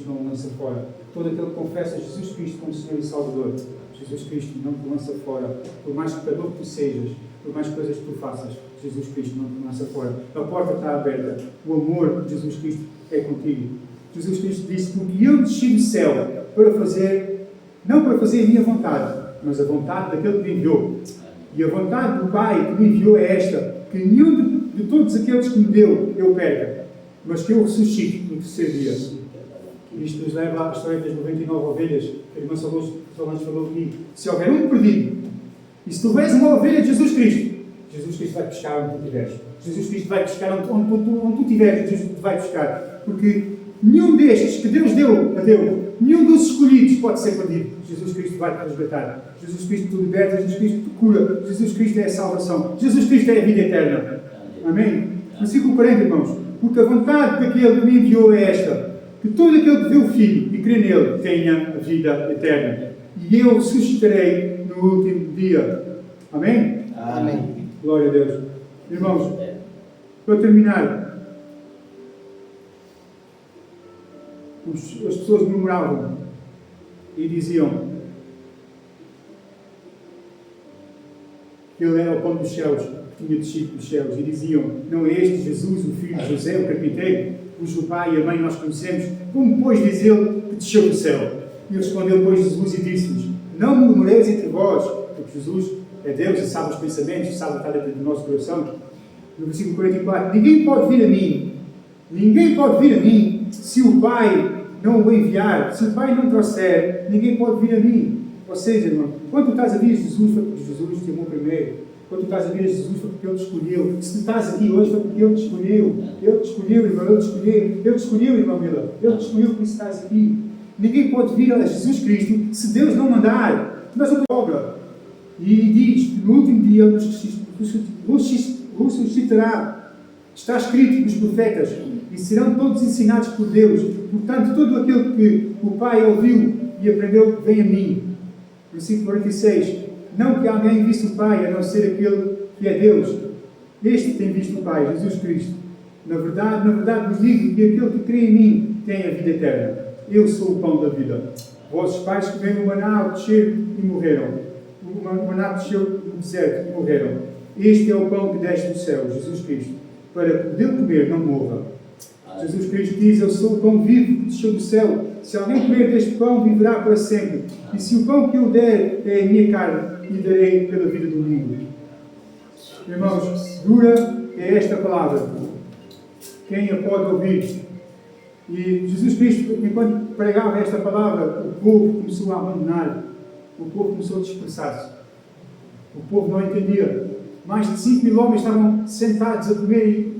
não o lança fora. Todo aquele que confessa Jesus Cristo como Senhor e Salvador, Jesus Cristo não te lança fora. Por mais pecador que tu sejas, por mais coisas que tu faças, Jesus Cristo não te lança fora. A porta está aberta. O amor de Jesus Cristo é contigo. Jesus Cristo disse: porque eu desci do céu para fazer, não para fazer a minha vontade, mas a vontade daquele que me enviou. E a vontade do Pai que me enviou é esta: que nenhum de todos aqueles que me deu eu perca, mas que eu ressuscite no terceiro dia. Isto nos leva à história das 99 ovelhas, que a irmã Solange falou aqui. Se houver um perdido, e se tu és uma ovelha de Jesus Cristo vai pescar onde tu estiveres. Jesus Cristo vai pescar onde tu estiveres, Jesus te vai pescar. Porque nenhum destes que Deus deu a Deus, nenhum dos escolhidos pode ser perdido. Jesus Cristo vai te resgatar. Jesus Cristo te liberta, Jesus Cristo te cura. Jesus Cristo é a salvação. Jesus Cristo é a vida eterna. Amém? Versículo 40, irmãos. Porque a vontade daquele que me enviou é esta: que todo aquele que vê o Filho e crê nele tenha a vida eterna. E eu suscitarei no último dia. Amém? Amém. Glória a Deus. Irmãos, para terminar, as pessoas murmuravam e diziam que ele era o pão dos céus, que tinha descido dos céus, e diziam: não é este Jesus, o filho de José, o carpinteiro, cujo pai e a mãe nós conhecemos? Como, pois, diz ele que desceu do céu? E respondeu, pois, Jesus e disse-lhes: não murmureis entre vós, porque Jesus é Deus e sabe os pensamentos, sabe o que está dentro do nosso coração. No versículo 44, ninguém pode vir a mim, se o Pai não o enviar, se o Pai não trouxer, ninguém pode vir a mim. Ou seja, irmão, quando tu estás a vir a Jesus, foi porque Jesus te amou primeiro. Quando tu estás a vir a Jesus, foi porque Ele te escolheu. Se tu estás aqui hoje, foi porque Ele te escolheu. Ele te escolheu, irmão, Ele te escolheu, irmão Mila. Ele te escolheu, por isso estás aqui. Ninguém pode vir a Jesus Cristo se Deus não mandar. Mas a obra. E diz que no último dia Ele nos ressuscitará. Está escrito nos profetas: e serão todos ensinados por Deus. Portanto, todo aquele que o Pai ouviu e aprendeu, vem a mim. Versículo 46. Não que alguém visse o Pai, a não ser aquele que é Deus. Este tem visto o Pai, Jesus Cristo. Na verdade vos digo que aquele que crê em mim tem a vida eterna. Eu sou o pão da vida. Vossos pais que veem o maná descer e morreram. O maná desceu no deserto e morreram. Este é o pão que desce do céu, Jesus Cristo, para que dele comer não morra. Jesus Cristo diz: eu sou o pão vivo que desceu do céu. Se alguém comer deste pão, viverá para sempre. E se o pão que eu der é a minha carne, lhe darei pela vida do mundo. Irmãos, dura é esta palavra. Quem a pode ouvir? E Jesus Cristo, enquanto pregava esta palavra, o povo começou a abandonar. O povo começou a dispersar-se. O povo não entendia. Mais de 5.000 homens estavam sentados a comer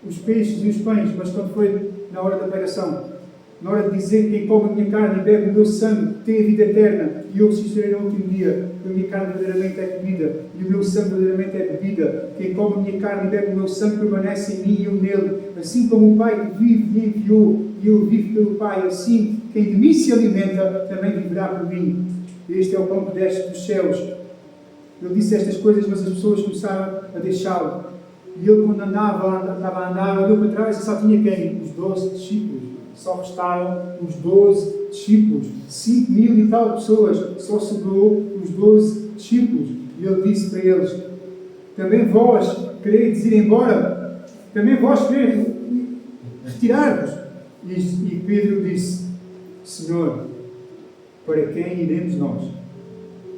os peixes e os pães, mas quando foi na hora da pregação, na hora de dizer: quem come a minha carne e bebe o meu sangue tem a vida eterna, e eu ressuscitarei no último dia, porque a minha carne verdadeiramente é comida e o meu sangue verdadeiramente é bebida. Quem come a minha carne e bebe o meu sangue permanece em mim e eu nele. Assim como o Pai que vive me enviou e eu vivo pelo Pai, assim quem de mim se alimenta também viverá por mim. Este é o pão que desce dos céus. Ele disse estas coisas, mas as pessoas começaram a deixá-lo. E ele, quando estava a andar, olhou para trás e só tinha quem? Os 12 discípulos. Só restaram os 12 discípulos. 5.000 e tal pessoas. Só sobrou os 12 discípulos. E ele disse para eles: também vós quereis ir embora? Também vós quereis retirar-vos? E Pedro disse: Senhor, para quem iremos nós?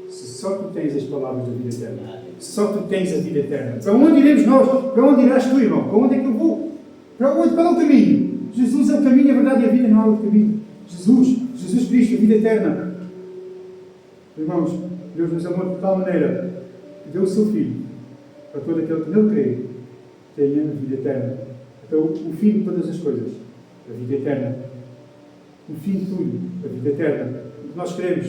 Se só tu tens as palavras da vida eterna. Se só tu tens a vida eterna. Para onde iremos nós? Para onde irás tu, irmão? Para onde é que eu vou? Para onde? Qual é o caminho? Jesus é o caminho, a verdade e a vida, não há outro caminho. Jesus Cristo, a vida eterna. Irmãos, Deus nos amou de tal maneira que deu o seu Filho para todo aquele que nele crê tenha a vida eterna. Então, o fim de todas as coisas, a vida eterna. O fim de tudo, a vida eterna. O que nós queremos,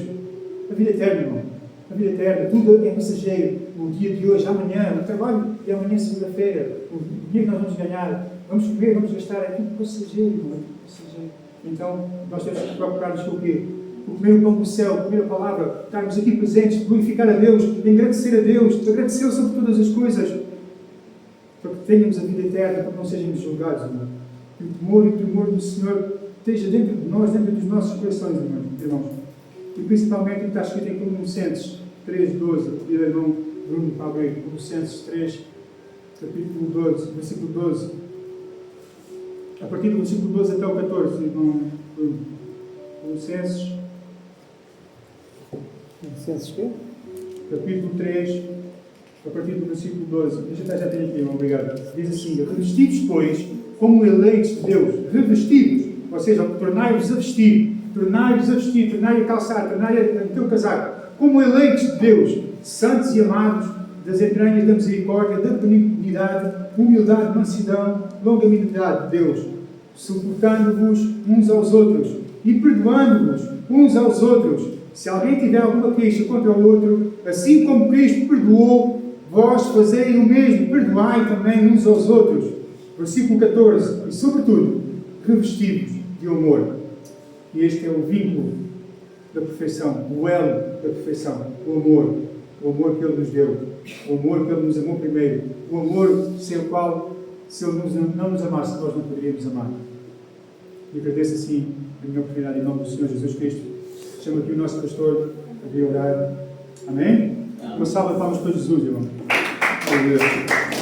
a vida eterna, irmão. A vida eterna, tudo é passageiro. O dia de hoje, amanhã, o trabalho de amanhã, segunda-feira, o dia que nós vamos ganhar, vamos comer, vamos gastar, é tudo passageiro, irmão, é tudo passageiro. Então, nós temos que preocupar-nos com o quê? Com o comer o pão do céu, comer a palavra, estarmos aqui presentes, glorificar a Deus, agradecer a Deus, agradecê-lo sobre todas as coisas, para que tenhamos a vida eterna, para que não sejamos julgados, irmão. Que o temor do Senhor esteja dentro de nós, dentro dos nossos corações, irmãos. E principalmente o que está escrito em Colossenses 3:12, pedir ao irmão Bruno para abrir, Colossenses 3, capítulo 12, versículo 12. A partir do versículo 12 até o 14, irmão Bruno. Colossenses, capítulo 3, a partir do versículo 12. Já tenho aqui, irmão, obrigado. Diz assim: revestidos, pois, como eleitos de Deus, revestidos, ou seja, tornai-vos a vestir, tornai a calçar, tornai a meter o casaco, como eleitos de Deus, santos e amados, das entranhas da misericórdia, da benignidade, humildade, mansidão, longanimidade de Deus, suportando-vos uns aos outros e perdoando-vos uns aos outros, se alguém tiver alguma queixa contra o outro, assim como Cristo perdoou, vós fazei o mesmo, perdoai também uns aos outros. Versículo 14, e sobretudo, revestidos de amor. E este é o vínculo da perfeição, o elo da perfeição, o amor que Ele nos deu, o amor que Ele nos amou primeiro, o amor sem o qual, se Ele não nos amasse, nós não poderíamos amar. E agradeço assim a minha oportunidade em nome do Senhor Jesus Cristo. Chamo aqui o nosso pastor a vir orar. Amém? Uma salva de palmas para Jesus, irmão. Aleluia.